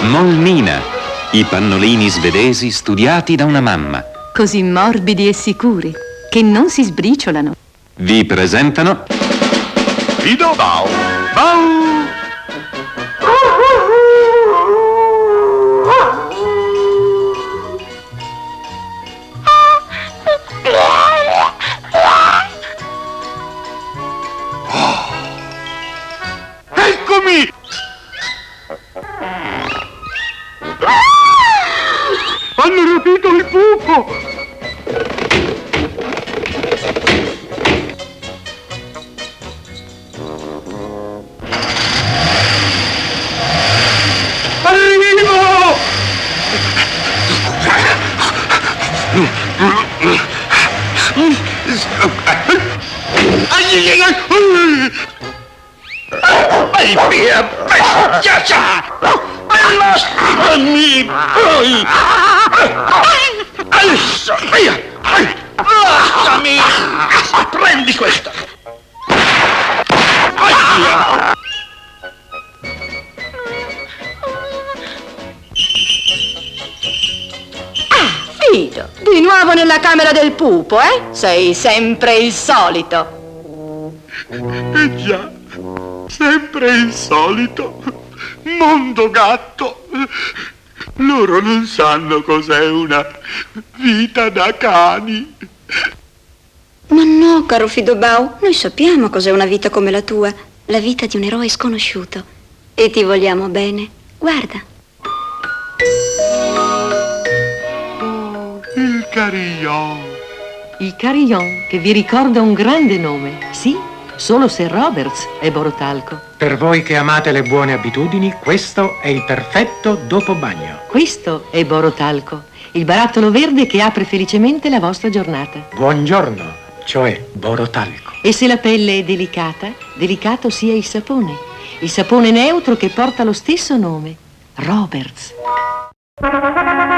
Molnina, i pannolini svedesi studiati da una mamma. Così morbidi e sicuri che non si sbriciolano. Vi presentano Fido Bau. Bau. Eccomi! Hanno rapito il pupo! Arrivo! Vai via, bestiaccia! Lasciami! Adesso, via! Lasciami! Prendi questa! Vai via! Fido, di nuovo nella camera del pupo, eh? Sei sempre il solito. Già, sempre il solito. Mondo gatto. Loro non sanno cos'è una vita da cani. Ma no, caro Fido Bau, noi sappiamo cos'è una vita come la tua, la vita di un eroe sconosciuto. E ti vogliamo bene. Guarda. Il carillon. Il carillon, che vi ricorda un grande nome. Sì, solo Sir Roberts è Borotalco. Per voi che amate le buone abitudini, questo è il perfetto dopo bagno. Questo è Borotalco, il barattolo verde che apre felicemente la vostra giornata. Buongiorno, cioè Borotalco. E se la pelle è delicata, delicato sia il sapone neutro che porta lo stesso nome, Roberts.